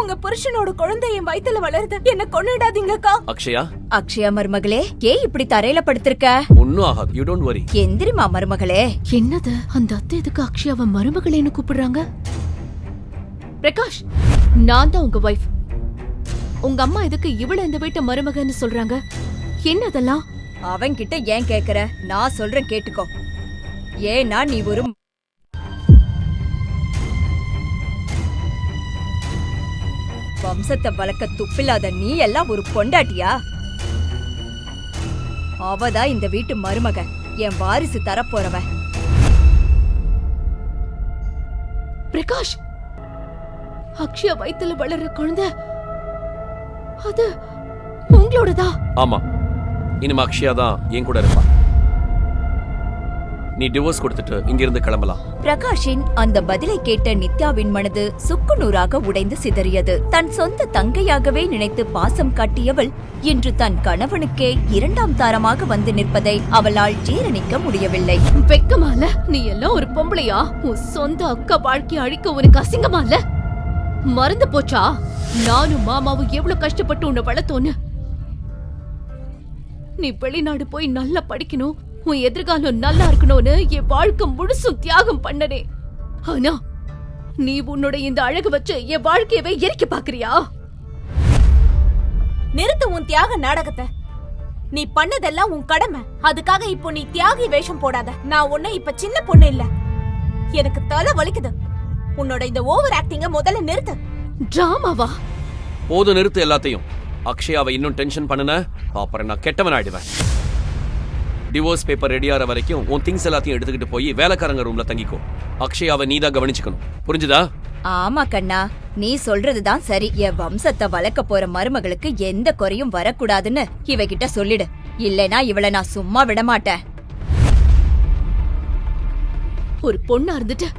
உங்க புருஷனோட குழந்தை என் வயித்துல வளருது, என்ன கொன்னுடாதீங்கக்கா. அக்ஷயா மருமகளே, ஏன் இப்படி தரையில படுத்திருக்க? ஒன்னும் ஆகாது, யூ டோன்ட் வரி. எந்திரிமா மருமகளே. என்னது அந்த அத்தை எதுக்கு அக்ஷயாவை மருமகளேன்னு கூப்பிடுறாங்க? பிரகாஷ், நான் தான் உங்க வைஃப். உங்க அம்மா எதுக்கு இவள இந்த வீட்டு மருமகன்னு சொல்றாங்க? என்னதெல்லாம்? அவன்கிட்ட ஏன் கேக்குற? நான் சொல்றேன் கேட்டுக்கோ. ஏன்னா நீ ஒரு வம்சத்தை வளர்க்க துப்பில்லாத நீ எல்லாம் ஒரு பொண்டாட்டியா? அவதான் இந்த வீட்டு மருமக, என் வாரிசு தரப்போறவ. பிரகாஷ், அக்ஷயா வயித்துல வளர்ற குழந்தை அது உங்களோடதா? ஆமா, இனிமே அக்ஷயா தான் என் கூட இருப்பா. நீ டிவோர்ஸ் கொடுத்துட்டு இங்கிருந்து கிளம்பலாம். பிரகாஷின் அந்த பதிலை கேட்ட நித்யாவின் மனது சுக்குநூறாக உடைந்து சிதறியது. தன் சொந்த தங்கையாகவே நினைத்து பாசம் காட்டியவள் இன்று தன் கணவனுக்கே இரண்டாம் தாரமாக வந்து நிற்பதை அவளால் ஜீரணிக்க முடியவில்லை. வெக்கமால? நீ எல்லாம் ஒரு பொம்பளையா? உன் சொந்த அக்கா வாழ்க்கையை அழிக்க உனக்கு அசிங்கமா இல்ல? மறந்து போச்சா நானும் மாமாவும் எவ்வளவு கஷ்டப்பட்டு உன்னை வளர்த்தோன்னு? நீ வெளிநாடு போய் நல்லா படிக்கணும், உன் எதிர்காலம் நல்லா இருக்கணும்னு என் வாழ்க்கை முழுசும் தியாகம் பண்ணனே. ஆனா நீ உன்னோட இந்த அழகு வச்சு என் வாழ்க்கையவே எரிக்க பாக்குறியா? நிறுத்து உன் தியாக நாடகத்தை. நீ பண்ணதெல்லாம் உன் கடமை. அதுக்காக இப்போ நீ தியாகி வேஷம் போடாத. நான் உன்னை இப்ப சின்ன பொண்ணு இல்ல. எனக்கு தலை வலிக்குது. உன்னோட இந்த ஓவர் ஆக்டிங்க முதல்ல நிறுத்து. டிராமாவா? போது, நிறுத்து எல்லாத்தையும். அக்ஷயாவை இன்னும் டென்ஷன் பண்ணுன, அப்புறம் நான் கெட்டவன் ஆயிடுவேன். டிவோர்ஸ் பேப்பர் ரெடி ஆகிற வரைக்கும் உன் திங்ஸ் எல்லாத்தையும் எடுத்துக்கிட்டு போய் வேலைக்காரங்க ரூம்ல தங்கிக்கோ. அக்ஷயாவை நீ தான் கவனிச்சுக்கணும், புரிஞ்சுதா? ஆமா கண்ணா, நீ சொல்றதுதான் சரி. என் வம்சத்தை வளர்க்க போற மருமகளுக்கு எந்த குறையும் வரக்கூடாதுன்னு இவகிட்ட சொல்லிடு. இல்லனா இவளை நான் சும்மா விட மாட்டேன். ஒரு பொண்ணா இருந்துட்டு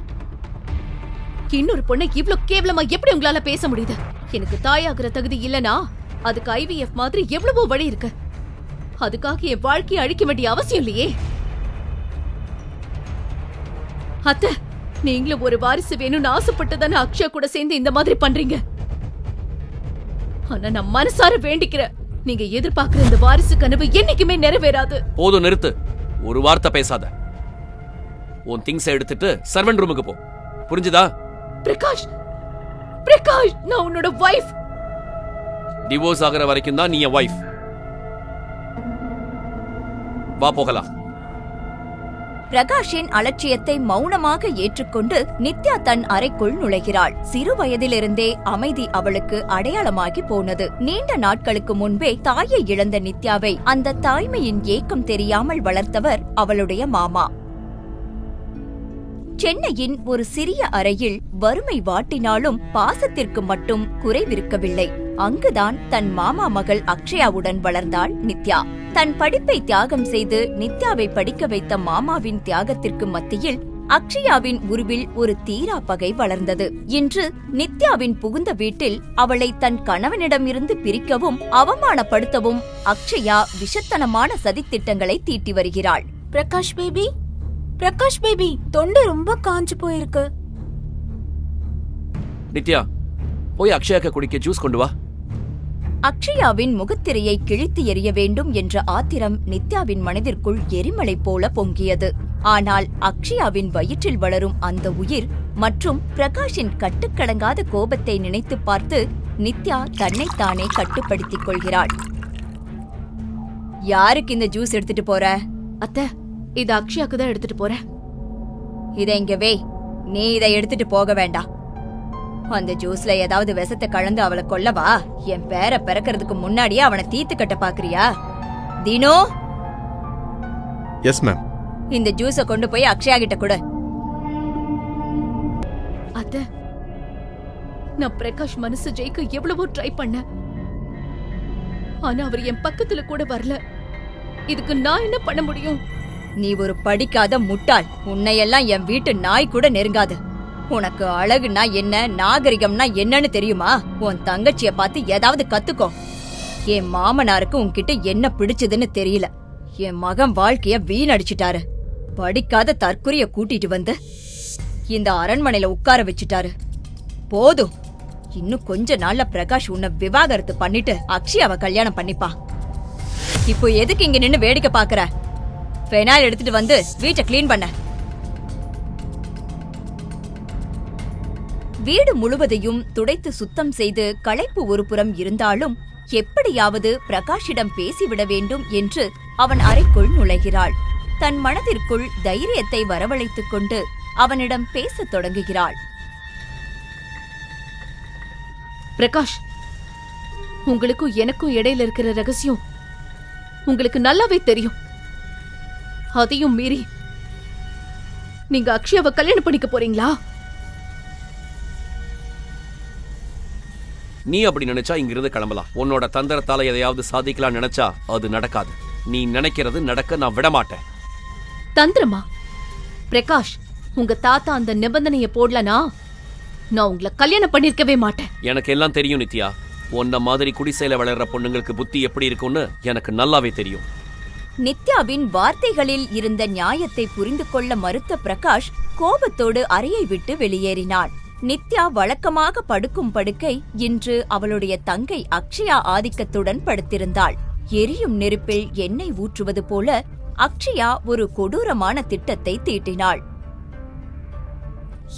இன்னொரு பொண்ணை இவ்ளோ கேவலமா எப்படி உங்களால பேச முடியுது? எனக்கு தாயாகிற தகுதி இல்லனா அதுக்கு IVF மாதிரி எவ்வளவோ வழி இருக்கு. அதுக்காக என் வாழ்க்கையை அழிக்க வேண்டிய அவசியம் இல்லையே. அத்தை, நீங்களும் ஒரு வாரிசு வேணும்னு ஆசைப்பட்டுதானே அக்ஷயா கூட சேர்ந்து இந்த மாதிரி பண்றீங்க. ஆனா நான் மனசார வேண்டிக்கிறேன், நீங்க எதிர்பார்க்கிற இந்த வாரிசு கனவு என்னைக்குமே நிறைவேறாது. போதும், நிறுத்து. ஒரு வார்த்தை பேசாத. உன் திங்ஸ் எடுத்துட்டு சர்வெண்ட் ரூமுக்கு போ, புரிஞ்சுதா? பிரகாஷ், பிரகாஷ், நான் உன்னோட வைஃப். டிவோர்ஸ் ஆகிற வரைக்கும் தான் நீ என் வைஃப். வா போகலாம். பிரகாஷின் அலட்சியத்தை மௌனமாக ஏற்றுக்கொண்டு நித்யா தன் அறைக்குள் நுழைகிறாள். சிறு வயதிலிருந்தே அமைதி அவளுக்கு அடையாளமாகி போனது. நீண்ட நாட்களுக்கு முன்பே தாயை இழந்த நித்யாவை அந்த தாய்மையின் ஏக்கம் தெரியாமல் வளர்த்தவர் அவளுடைய மாமா. சென்னையின் ஒரு சிறிய அறையில் வறுமை வாட்டினாலும் பாசத்திற்கு மட்டும் குறைவிருக்கவில்லை. அங்குதான் தன் மாமா மகள் அக்ஷயாவுடன் வளர்ந்தாள் நித்யா. தன் படிப்பை தியாகம் செய்து நித்யாவை படிக்க வைத்த மாமாவின் தியாகத்திற்கு மத்தியில் அக்ஷயாவின் உருவில் ஒரு தீரா பகை வளர்ந்தது. இன்று நித்யாவின் புகுந்த வீட்டில் அவளை தன் கணவனிடமிருந்து பிரிக்கவும் அவமானப்படுத்தவும் அக்ஷயா விஷத்தனமான சதித்திட்டங்களை தீட்டி வருகிறாள். பிரகாஷ் பேபி, பிரகாஷ் பேபி, தொண்டை ரொம்ப காஞ்சு போயிருக்கு. நித்யா, போய் அக்ஷயாக்கு குடிக்க ஜூஸ் கொண்டு வா. அக்ஷயாவின் முகத்திரையை கிழித்து எறிய வேண்டும் என்ற ஆத்திரம் நித்யாவின் மனதிற்குள் எரிமலை போல பொங்கியது. ஆனால் அக்ஷயாவின் வயிற்றில் வளரும் அந்த உயிர் மற்றும் பிரகாஷின் கட்டுக்கடங்காத கோபத்தை நினைத்து பார்த்து நித்யா தன்னைத்தானே கட்டுப்படுத்திக் கொள்கிறாள். யாருக்கு இந்த ஜூஸ் எடுத்துட்டு போற? அத்தை, இத அக்ஷயாக்கு தான் எடுத்துட்டு போறேன். இதை இங்க வே. நீ இதை எடுத்துட்டு போக வேண்டாம். அந்த ஜூஸ்ல ஏதாவது விஷத்தை கலந்து அவளை கொல்லவா? என் பேரை பிறக்கிறதுக்கு முன்னாடியே அவனை தீத்து கட்ட பாக்குறியா? தீனு. Yes ma'am. இந்த ஜூஸ கொண்டு போய் அக்ஷயா கிட்ட கொடு. அத்தை, நான் பிரகாஷ் மனசு ஜெயிக்க எவ்வளவோ ட்ரை பண்ண. ஆனா அவர் என் பக்கத்துல கூட வரல. இதுக்கு நான் என்ன பண்ண முடியும்? நீ ஒரு படிக்காத முட்டாள். உன்னையெல்லாம் என் வீட்டு நாய் கூட நெருங்காது. உனக்கு அழகுனா என்ன, நாகரிகம்னா என்னன்னு தெரியுமா? உன் தங்கச்சிய பார்த்து ஏதாவது கத்துக்கோ. என் மாமனாருக்கு உன்கிட்ட என்ன பிடிச்சதுன்னு தெரியல. என் மகன் வாழ்க்கைய வீணடிச்சிட்டாரு. படிக்காத தற்குறிய கூட்டிட்டு வந்து இந்த அரண்மனையில உட்கார வச்சுட்டாரு. போதும், இன்னும் கொஞ்ச நாள்ல பிரகாஷ் உன்னை விவாகரத்து பண்ணிட்டு அக்ஷயாவை கல்யாணம் பண்ணிப்பா. இப்போ எதுக்கு இங்க நின்னு வேடிக்கை பாக்குற? ஃபெனாயில் எடுத்துட்டு வந்து வீட்டை கிளீன் பண்ண. வீடு முழுவதையும் துடைத்து சுத்தம் செய்து களைப்பு ஒருபுறம் இருந்தாலும் எப்படியாவது பிரகாஷிடம் பேசிவிட வேண்டும் என்று அவன் அறைக்குள் நுழைகிறாள். தன் மனதிற்குள் தைரியத்தை வரவழைத்துக் கொண்டு அவனிடம் பேசத் தொடங்குகிறாள். பிரகாஷ், உங்களுக்கும் எனக்கும் இடையில இருக்கிற ரகசியம் உங்களுக்கு நல்லாவே தெரியும். அதையும் மீறி நீங்க அக்ஷயாவை கல்யாணம் பண்ணிக்க போறீங்களா? நீ அப்படி நினைச்சா இங்கிருந்து கிளம்பலாம். உன்னோட தந்திரத்தால எதையாவது சாதிக்கலாம் நினைச்சா அது நடக்காது. நீ நினைக்கிறது நடக்க நான் விட மாட்டேன். தந்திரமா? பிரகாஷ், உங்க தாத்தா அந்த நிபந்தனையை போடலனா நான் உங்களை கல்யாணம் பண்ணிருக்கவே மாட்டேன். எனக்கு எல்லாம் தெரியும் நித்யா. உன்ன மாதிரி குடிசையில வளர்ற பொண்ணுங்களுக்கு புத்தி எப்படி இருக்கும்னு எனக்கு நல்லாவே தெரியும். நித்யாவின் வார்த்தைகளில் இருந்த நியாயத்தை புரிந்து கொள்ள மறுத்த பிரகாஷ் கோபத்தோடு அறையை விட்டு வெளியேறினான். நித்யா வழக்கமாக படுக்கும் படுக்கை இன்று அவளுடைய தங்கை அக்ஷயா ஆதிக்கத்துடன் படுத்திருந்தாள். எரியும் நெருப்பில் எண்ணெய் ஊற்றுவது போல அக்ஷயா ஒரு கொடூரமான திட்டத்தை தீட்டினாள்.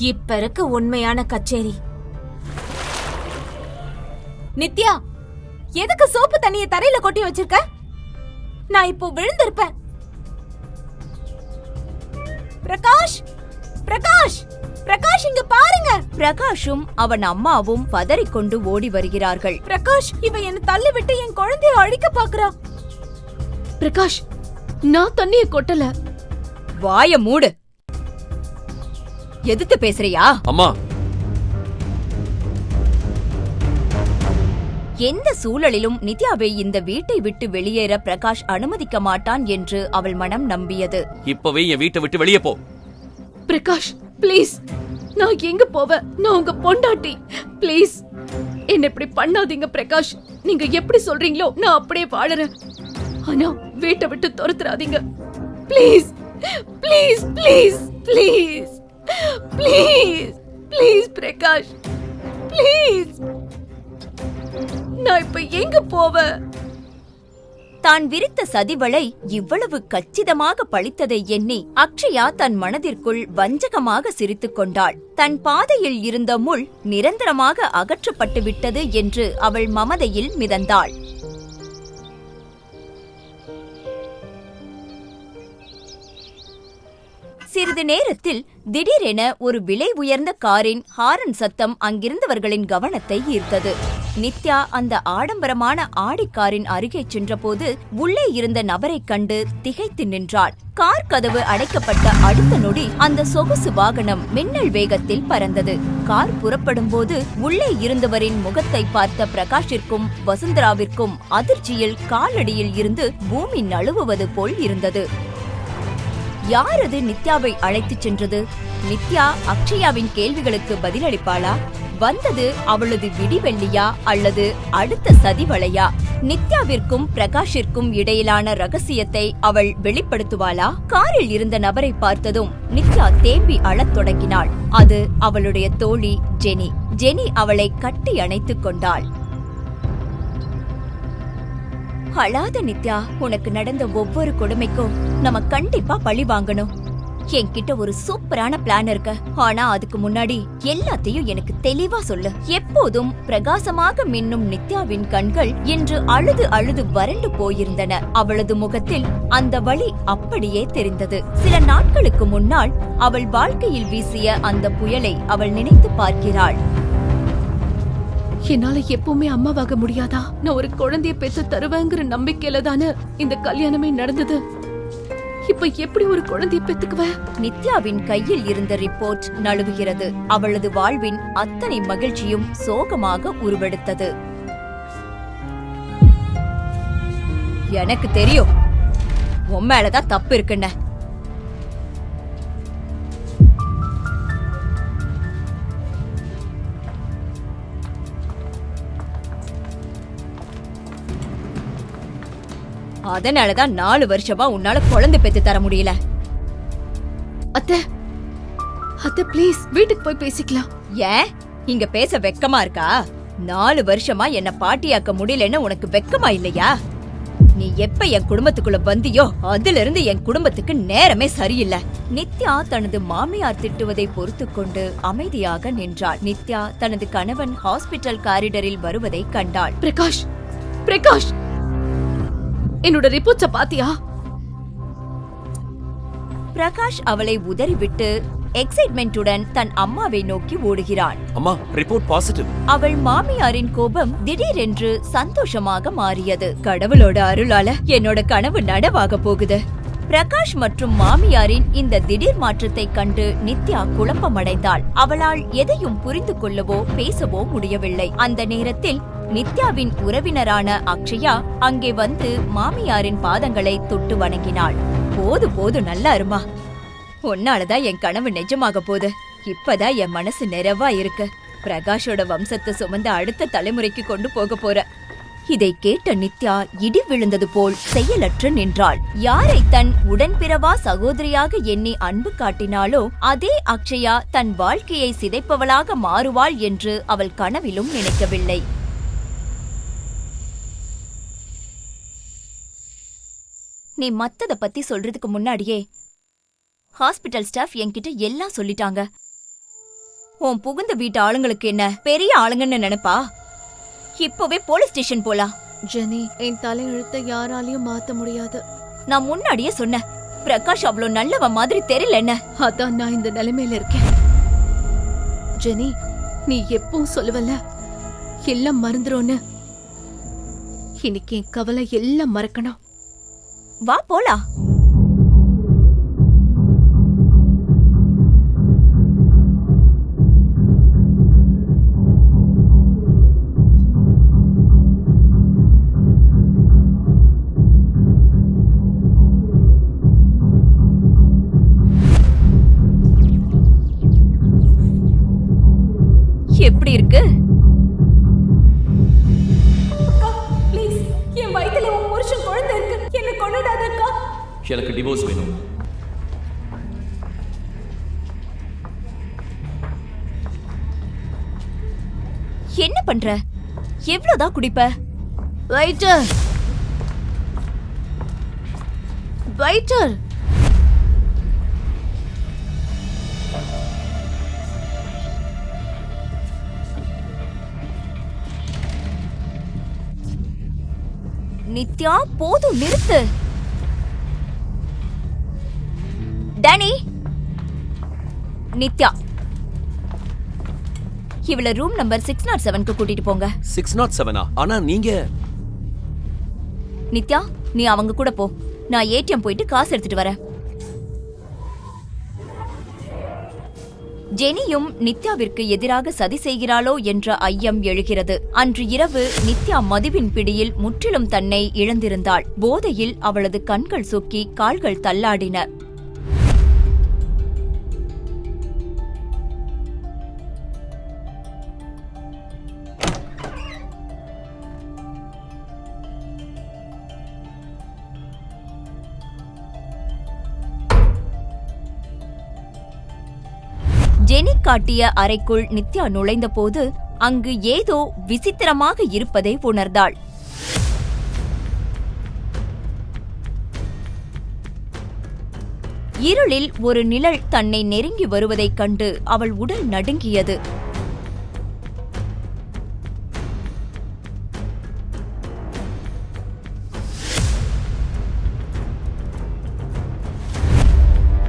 இப்ப இருக்க உண்மையான கச்சேரி. நித்யா, எதுக்கு சோப்பு தண்ணிய தரையில கொட்டி வச்சிருக்க? நான் இப்போ விழுந்திருப்பேன். பிரகாஷ், பிரகாஷ், பிரகாஷ், இங்க பாருங்க. பிரகாஷும் அவன் அம்மாவும் பதறிக்கொண்டு ஓடி வருகிறார்கள். பிரகாஷ், இவ என்ன தள்ளி விட்டு என் குழந்தைய அழிக்க பாக்குறா. பிரகாஷ், நான் தண்ணிய கொட்டல. வாய மூடு. எதிர்த்து பேசுறியா? அம்மா, எந்த சூழலிலும் நித்யாவை இந்த வீட்டை விட்டு வெளியேற பிரகாஷ் அனுமதிக்க மாட்டான் என்று அவள் மனம் நம்பியது. இப்பவே என் வீட்டை விட்டு வெளியே போ. பிரகாஷ், ப்ளீஸ், நான் எங்க போவேன்? நான் உங்க பொண்டாட்டி. ப்ளீஸ் என்ன இப்படி பண்ணாதீங்க பிரகாஷ். நீங்க எப்படி சொல்றீங்களோ நான் அப்படியே வாழறேன். ஆனா வீட்டை விட்டு துரத்துறாதீங்க. Please, please, please, please, please, please Prakash, please. நான் இப்ப எங்க போவேன்? தான் விரித்த சதிவளை இவ்வளவு கச்சிதமாக பழித்ததை எண்ணி அக்ஷயா தன் மனதிற்குள் வஞ்சகமாக சிரித்துக் கொண்டாள். தன் பாதையில் இருந்த முள் நிரந்தரமாக அகற்றப்பட்டு விட்டது என்று அவள் மமதையில் மிதந்தாள். சிறிது நேரத்தில் திடீரென ஒரு விலை உயர்ந்த காரின் ஹாரன் சத்தம் அங்கிருந்தவர்களின் கவனத்தை ஈர்த்தது. நித்யா அந்த ஆடம்பரமான ஆடி காரின் அருகே சென்றபோது உள்ளே இருந்த நபரைக் கண்டு திகைத்து நின்றாள். கார் கதவு அடைக்கப்பட்ட அடுத்த நொடி அந்த சொகுசு வாகனம் மின்னல் வேகத்தில் பறந்தது. கார் புறப்படும் போது உள்ளே இருந்தவரின் முகத்தை பார்த்த பிரகாஷிற்கும் வசுந்தராவிற்கும் அதிர்ச்சியில் காலடியில் இருந்து பூமி நழுவுவது போல் இருந்தது. யாரது நித்யாவை அழைத்துச் சென்றது? நித்யா அக்ஷயாவின் கேள்விகளுக்கு பதிலளிப்பாளா? வந்தது அவளது விடிவெள்ளியா அல்லது அடுத்த சதிவளையா? நித்யாவிற்கும் பிரகாஷிற்கும் இடையிலான ரகசியத்தை அவள் வெளிப்படுத்துவாளா? காரில் இருந்த நபரை பார்த்ததும் நித்யா தேம்பி அழத் தொடங்கினாள். அது அவளுடைய தோழி ஜெனி. ஜெனி அவளை கட்டி அணைத்துக் கொண்டாள். அழாத நித்யா, உனக்கு நடந்த ஒவ்வொரு கொடுமைக்கும் நம்ம கண்டிப்பா பழி வாங்கணும். என்கிட்ட ஒரு சூப்பரான பிளான் இருக்கு. ஆனா அதுக்கு முன்னாடி எல்லாத்தையும் எனக்கு தெளிவா சொல்லு. எப்போதும் பிரகாசமாக மின்னும் நித்யாவின் கண்கள் இன்று அழுது அழுது வறண்டு போயிருந்தன. அவளது முகத்தில் அந்த வலி அப்படியே தெரிந்தது. சில நாட்களுக்கு முன்னால் அவள் வாழ்க்கையில் வீசிய அந்த புயலை அவள் நினைத்து பார்க்கிறாள். என்னால எப்பவுமே அம்மாவாக முடியாதா? நான் ஒரு குழந்தைய பெற்று தருவேங்கிற நம்பிக்கையில தானே இந்த கல்யாணமே நடந்தது. இப்ப எப்படி ஒரு குழந்தைய பெத்துக்குவேன்? நித்யாவின் கையில் இருந்த ரிப்போர்ட் நழுவுகிறது. அவளது வாழ்வின் அத்தனை மகிழ்ச்சியும் சோகமாக உருவெடுத்தது. எனக்கு தெரியும் உன் மேலதான் தப்பு இருக்குன்னு. அதனாலதான் 4 வருஷமா உன்னால குழந்தை பெத்து தர முடியல. அத்தை, அத்தை ப்ளீஸ் வீட்டுக்கு போய் பேசிக்கலாம். ஏன் இங்க பேச வெக்கமா இருக்கா? 4 வருஷமா என்ன பாட்டியாக்க முடியலன்னு உனக்கு வெக்கமா இல்லையா? நீ எப்ப என் குடும்பத்துக்குள்ள வந்தியோ அதுல இருந்து என் குடும்பத்துக்கு நேரமே சரியில்லை. நித்யா தனது மாமியார் திட்டுவதை பொறுத்து கொண்டு அமைதியாக நின்றாள். நித்யா தனது கணவன் ஹாஸ்பிட்டல் காரிடரில் வருவதை கண்டாள். பிரகாஷ், பிரகாஷ், என்னோட ரிப்போர்ட்ஸ பாத்தியா? பிரகாஷ் அவளை உதறிவிட்டு எக்ஸைட்மென்ட்டுடன் தன் அம்மாவை நோக்கி ஓடுகிறான். அம்மா, ரிப்போர்ட் பாசிட்டிவ். அவள் மாமியாரின் கோபம் திடீரென்று சந்தோஷமாக மாறியது. கடவுளோட அருளால என்னோட கனவு நடவாக போகுது. பிரகாஷ் மற்றும் மாமியாரின் இந்த திடீர் மாற்றத்தை கண்டு நித்யா குழப்பமடைந்தாள். அவளால் எதையும் புரிந்து கொள்ளவோ பேசவோ முடியவில்லை. அந்த நேரத்தில் நித்யாவின் உறவினரான அக்ஷயா அங்கே வந்து மாமியாரின் பாதங்களை தொட்டு வணங்கினாள். போது போது நல்லா இருமா, உன்னாலதான் என் கனவு நிஜமாக போகுது. இப்பதான் என் மனசு நிறைவா இருக்கு. பிரகாஷோட வம்சத்தை சுமந்த அடுத்த தலைமுறைக்கு கொண்டு போக போற. இதை கேட்ட நித்யா இடி விழுந்தது போல் செயலற்று நின்றாள். யாரை தன் உடன்பிறவா சகோதரியாக எண்ணி அன்பு காட்டினாலோ அதே அக்ஷயா தன் வாழ்க்கையை சிதைப்பவளாக மாறுவாள் என்று அவள் கனவிலும் நினைக்கவில்லை. நீ மத்தத பத்தி சொல்றதுக்கு முன்னாடியே ஹாஸ்பிட்டல் ஸ்டாஃப் என்கிட்ட எல்லாம் சொல்லிட்டாங்க. உன் புகுந்த வீட்டு ஆளுங்களுக்கு என்ன பெரிய ஆளுங்கன்னு நினைப்பா? இப்பவே போலீஸ் ஸ்டேஷன் போலாம். ஜெனி, என் தலையெழுத்தை யாராலையும் மாத்த முடியாது. நான் முன்னாடியே சொன்னேன், பிரகாஷ் அவ்வளோ நல்லவ மாதிரி தெரியல என்ன. அதான் நான் இந்த நிலைமையில இருக்கேன். ஜெனி, நீ எப்பவும் சொல்லுவல்ல எல்லாம் மறந்துரும்னு. இன்னைக்கு என் கவலை எல்லாம் மறக்கணும். வா போலாம். எப்படி இருக்கு? ப்ளீஸ், என் வயித்துல உன் புருஷன் குழந்தை இருக்கு. என்ன கொன்னுடாதக்கா. எனக்கு டிவோர்ஸ் வேணும். என்ன பண்ற? எவ்வளவுதான் குடிப்ப? வெயிட்டர், வெயிட்டர், நித்யா போதும் நிறுத்து. டேனி, நித்யா இவள ரூம் நம்பர் 607க்கு கூட்டிட்டு போங்க. 607? ஆனா நீங்க. நித்யா, நீ அவங்க கூட போ. நான் ஏடிஎம் போயிட்டு காசு எடுத்துட்டு வரேன். ஜெனியும் நித்யாவிற்கு எதிராக சதி செய்கிறாளோ என்ற ஐயம் எழுகிறது. அன்று இரவு நித்யா மதுவின் பிடியில் முற்றிலும் தன்னை இழந்திருந்தாள். போதையில் அவளது கண்கள் சொக்கி கால்கள் தள்ளாடின. ஜெனி காட்டிய அறைக்குள் நித்யா நுழைந்தபோது அங்கு ஏதோ விசித்திரமாக இருப்பதை உணர்ந்தாள். இருளில் ஒரு நிழல் தன்னை நெருங்கி வருவதைக் கண்டு அவள் உடல் நடுங்கியது.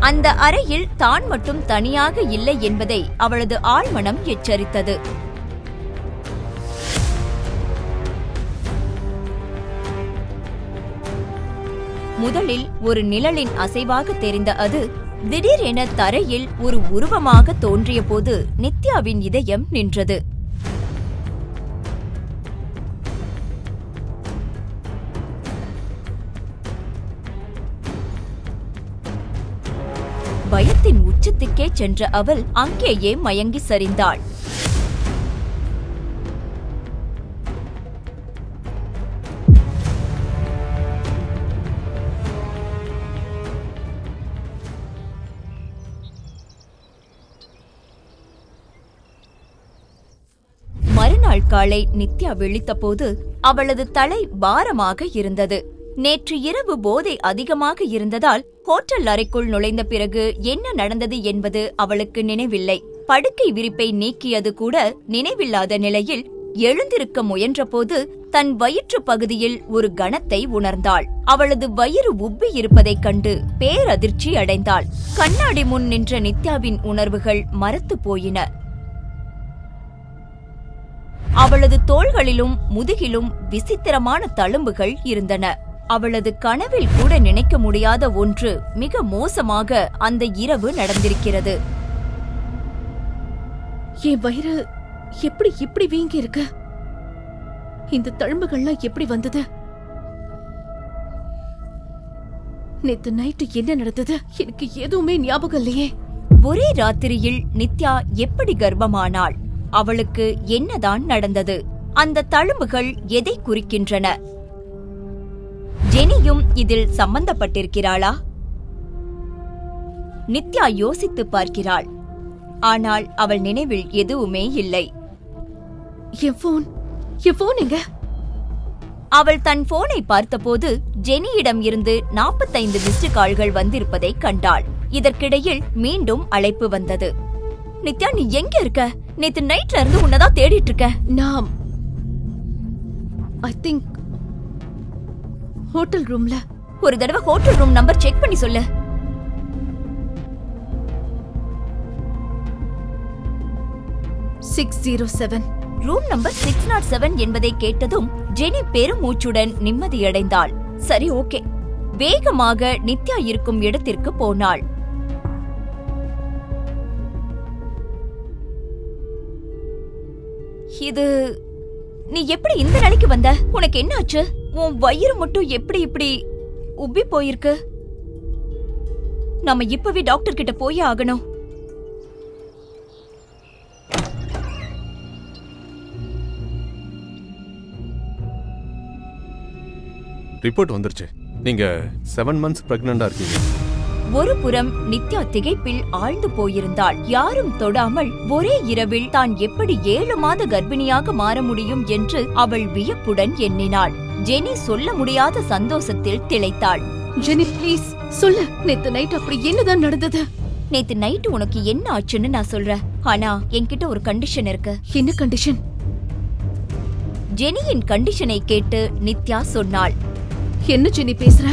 அந்த அறையில் தான் மட்டும் தனியாக இல்லை என்பதை அவளது ஆழ்மனம் எச்சரித்தது. முதலில் ஒரு நிழலின் அசைவாக தெரிந்த அது திடீரென தரையில் ஒரு உருவமாக தோன்றிய போது நித்யாவின் இதயம் நின்றது. பயத்தின் உச்சத்துக்கே சென்ற அவள் அங்கேயே மயங்கி சரிந்தாள். மறுநாள் காலை நித்யா விழித்தபோது அவளது தலை பாரமாக இருந்தது. நேற்று இரவு போதை அதிகமாக இருந்ததால் ஹோட்டல் அறைக்குள் நுழைந்த பிறகு என்ன நடந்தது என்பது அவளுக்கு நினைவில்லை. படுக்கை விரிப்பை நீக்கியது கூட நினைவில்லாத நிலையில் எழுந்திருக்க முயன்றபோது தன் வயிற்று பகுதியில் ஒரு கணத்தை உணர்ந்தாள். அவளது வயிறு உப்பி இருப்பதைக் கண்டு பேரதிர்ச்சி அடைந்தாள். கண்ணாடி முன் நின்ற நித்யாவின் உணர்வுகள் மரத்து போயின. அவளது தோள்களிலும் முதுகிலும் விசித்திரமான தழும்புகள் இருந்தன. அவளது கனவில் கூட நினைக்க முடியாத ஒன்று மிக மோசமாக அந்த இரவு நடந்திருக்கிறது. என் வயிறு எப்படி இப்படி வீங்கி இருக்கு? இந்த தழும்புகள்லாம் எப்படி வந்தது? நேத்து நைட்டு என்ன நடந்தது? எனக்கு எதுவுமே ஞாபகம் இல்லையே. ஒரே ராத்திரியில் நித்யா எப்படி கர்ப்பமானாள்? அவளுக்கு என்னதான் நடந்தது? அந்த தழும்புகள் எதை குறிக்கின்றன? ஜெனியும் இதில் சம்பந்தப்பட்டிருக்கிறாளா? நித்யா யோசித்து பார்க்கிறாள். ஆனால் அவள் நினைவில் எதுவுமே இல்லை. என் போன் எங்க? அவள் தன் போனை பார்த்தபோது ஜெனியிடம் இருந்து 45 மிஸ்டு கால்கள் வந்திருப்பதை கண்டாள். இதற்கிடையில் மீண்டும் அழைப்பு வந்தது. நித்யா, நீ எங்க இருக்க? நேத்து நைட்ல இருந்து உன்னதான் தேடிட்டு இருக்க. நான் ஐ திங்க் ஹோட்டல் ரூம்ல. ஒரு தடவை ஹோட்டல் ரூம் நம்பர் செக் பண்ணி சொல்லு. 607. ரூம் நம்பர் 607 என்பதை கேட்டதும் ஜெனி பெருமூச்சுடன் நிம்மதியடைந்தாள். சரி, ஓகே. வேகமாக நித்யா இருக்கும் இடத்திற்கு போனாள். இது நீ எப்படி இந்த நிலைக்கு வந்த? உனக்கு என்ன ஆச்சு? உன் வயிறு மட்டும் எப்படி இப்படி உப்பி போயிருக்கு? நாம இப்பவே டாக்டர் கிட்ட போயே ஆகணும். ரிப்போர்ட் வந்துருச்சு. நீங்க 7 months பிரெக்னண்டா இருக்கீங்க. ஒரு புறம் நித்யா திகைப்பில் ஆழ்ந்து போயிருந்தாள். யாரும் தொடாமல் ஒரே இரவில் தான் எப்படி 7 மாத கர்ப்பிணியாக மாற முடியும் என்று அவள் வியப்புடன் எண்ணினாள். ஜெனி சொல்ல முடியாத சந்தோஷத்தில் திளைத்தாள். ஜெனி, ப்ளீஸ் சொல்லு. நேத்து நைட் அப்படி என்னதான் நடந்தது? நேத்து நைட்டு உனக்கு என்ன ஆச்சுன்னு நான் சொல்றேன். ஆனா என்கிட்ட ஒரு கண்டிஷன் இருக்கு. என்ன கண்டிஷன்? ஜெனியின் கண்டிஷனை கேட்டு நித்யா சொன்னாள். என்ன ஜெனி பேசுற?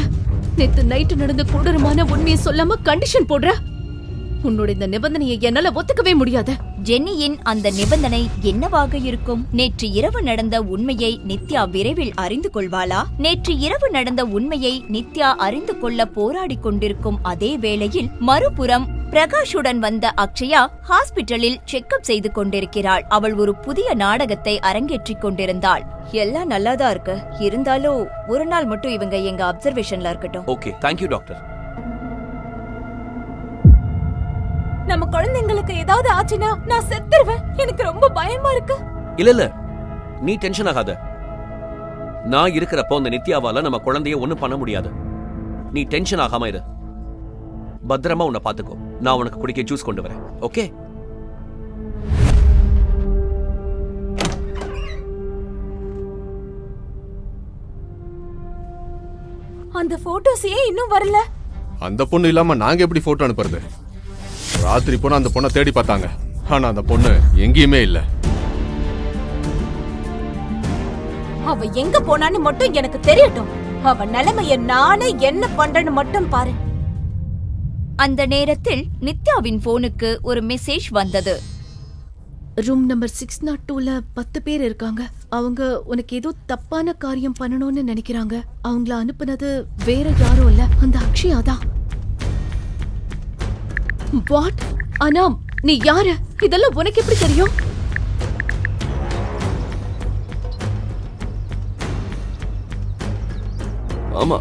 நேத்து நைட்டு நடந்த கொடூரமான உண்மையை சொல்லாம கண்டிஷன் போடுற? உன்னோட இந்த நிபந்தனையை என்னால ஒத்துக்கவே முடியாது. ஜென்னியின் அந்த நிபந்தனை என்னவாக இருக்கும்? நேற்று இரவு நடந்த உண்மையை நித்யா விரைவில் அறிந்து கொள்வாளா? நேற்று இரவு நடந்த உண்மையை நித்யா அறிந்து கொள்ள போராடி கொண்டிருக்கும் அதே வேளையில் மறுபுறம் பிரகாஷுடன் வந்த அக்ஷயா ஹாஸ்பிட்டலில் செக்அப் செய்து கொண்டிருக்கிறாள். அவள் ஒரு புதிய நாடகத்தை அரங்கேற்றிக் கொண்டிருந்தாள். எல்லாம் நல்லாதான் இருக்கு. இருந்தாலும் ஒரு நாள் மட்டும் இவங்க எங்க அப்சர்வேஷன்ல இருக்கட்டும். Okay, thank you doctor. நம்ம குழந்தைங்களுக்கு ஏதாவது ஆச்சுன்னா நான் செத்துருவேன். எனக்கு ரொம்ப பயமா இருக்கு. இல்ல நீ டென்ஷன் ஆகாத. நான் இருக்கிறப்போ அந்த நித்யாவால நம்ம குழந்தைய ஒண்ணும் பண்ண முடியாது. நீ டென்ஷன் ஆகாம இரு. பத்திரமா உன்னை பாத்துக்கோ. நான் உனக்கு குடிக்க ஜூஸ் கொண்டு வரேன். ஓகே? அந்த போட்டோஸ் ஏன் இன்னும் வரல? அந்த பொண்ணு இல்லாம நாங்க எப்படி போட்டோ அனுப்புறது? ராத்திரி போனா அந்த பொண்ணை தேடி பார்த்தாங்க. ஆனா அந்த பொண்ணு எங்கேயுமே இல்ல. அவ எங்க போனான்னு மட்டும் எனக்கு தெரியட்டும். அவ நிலைமைய நானே என்ன பண்றேன்னு மட்டும் பாரு. அந்த நேரத்தில் நித்யாவின் போனுக்கு ஒரு மெசேஜ் வந்தது. ரூம் நம்பர் 602ல 10 பேர் இருக்காங்க. அவங்க உனக்கு ஏதோ தப்பான காரியம் பண்ணணும்னு நினைக்கிறாங்க. அவங்கள அனுப்புனது வேற யாரும் இல்ல, அந்த அக்ஷயா தான். வாட்? அனாம், நீ யாரு? இதெல்லாம் உனக்கு எப்படி தெரியும்? ஆமா,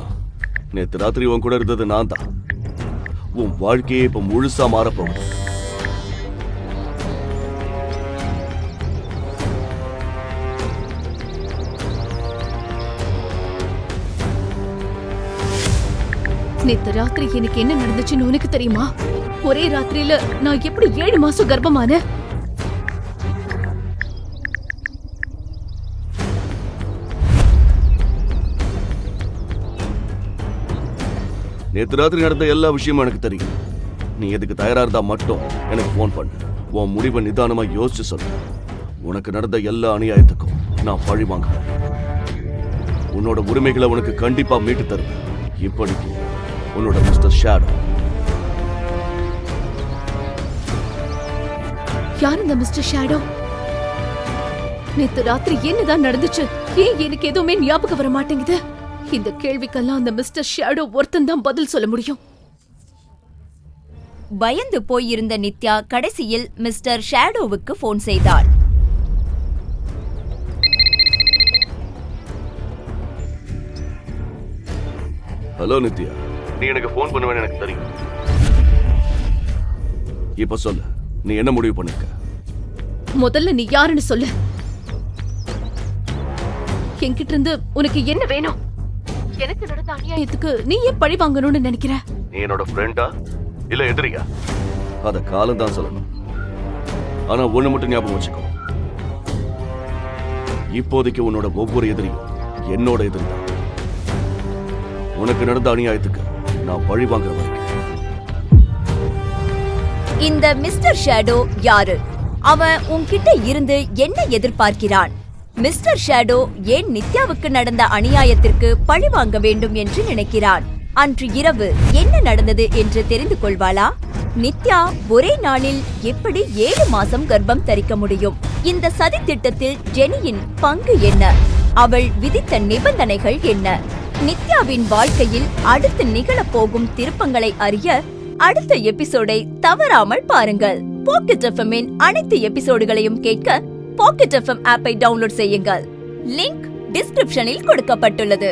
நேத்து ராத்திரி உன் கூட இருந்தது நான் தான். உன் வாழ்க்கையே இப்ப முழுசா மாறப்போகுது. நேத்து ராத்திரி எனக்கு என்ன நடந்துச்சுன்னு உனக்கு தெரியுமா? ஒரே ராத்திரியில நான் எப்படி 7 மாசம் கர்ப்பமான? நேத்து ராத்திரி நடந்த எல்லா விஷயமும் எனக்கு தெரியும். நீ எதுக்கு தயாரா இருந்தா மட்டும் எனக்கு ஃபோன் பண்ணு. உன் முடிவை நிதானமா யோசிச்சு சொல்லு. உனக்கு நடந்த எல்லா அநியாயத்துக்கும் நான் பழி வாங்குவேன். உன்னோட உரிமைகளை உனக்கு கண்டிப்பா மீட்டு தருவேன். இப்படிக்கு உன்னோட மிஸ்டர் ஷேடோ. யார் இந்த மிஸ்டர் ஷேடோ? நேத்து ராத்திரி என்னதான் நடந்துச்சு? ஏன் எனக்கு எதுவுமே ஞாபகம் வர மாட்டேங்குது? இந்த கேள்விக்கெல்லாம் அந்த மிஸ்டர் ஷேடோ ஒருத்தன் தான் பதில் சொல்ல முடியும். பயந்து போயிருந்த நித்யா கடைசியில் மிஸ்டர் ஷேடோவுக்கு போன் செய்தாள். ஹலோ நித்யா, நீ எனக்கு ஃபோன் பண்ணுவேன்னு எனக்கு தெரியும். இப்ப சொல்லு, நீ என்ன முடிவு பண்ணிருக்க? முதல்ல நீ யாருன்னு சொல்லு. என்கிட்ட இருந்து உனக்கு என்ன வேணும்? எனக்கு நடந்த அநியாயத்துக்கு நீ ஏன் பழி வாங்கணும்னு நினைக்கிற? நீ என்னோட ஃப்ரெண்டா இல்ல எதிரியா? அத காலம் தான் சொல்லணும். ஆனா ஒண்ணு மட்டும் ஞாபகம் வச்சுக்கோ, இப்போதைக்கு உன்னோட ஒவ்வொரு எதிரியும் என்னோட எதிரி தான். உனக்கு நடந்த அநியாயத்துக்கு நான் பழி வாங்குற வரைக்கும். இந்த மிஸ்டர் ஷேடோ யாரு? அவன் உன்கிட்ட இருந்து என்ன எதிர்பார்க்கிறான்? மிஸ்டர் ஷேடோ ஏன் நித்யாவுக்கு நடந்த அநியாயத்திற்கு பழி வாங்க வேண்டும் என்று நினைக்கிறான்? அன்று இரவு என்ன நடந்தது என்று தெரிந்து கொள்வாளா? நித்யா ஒரே நாளில் எப்படி 7 மாசம் கர்ப்பம் தரிக்க முடியும்? இந்த சதி திட்டத்தில் ஜெனியின் பங்கு என்ன? அவள் விதித்த நிபந்தனைகள் என்ன? நித்யாவின் வாழ்க்கையில் அடுத்து நிகழப்போகும் திருப்பங்களை அறிய அடுத்த எபிசோடை தவறாமல் பாருங்கள். பாக்கெட் எஃப்எம்மின் அனைத்து எபிசோடுகளையும் கேட்க பாக்கெட் எஃப்எம் ஆப்பை டவுன்லோட் செய்யுங்கள். லிங்க் டிஸ்கிரிப்ஷனில் கொடுக்கப்பட்டுள்ளது.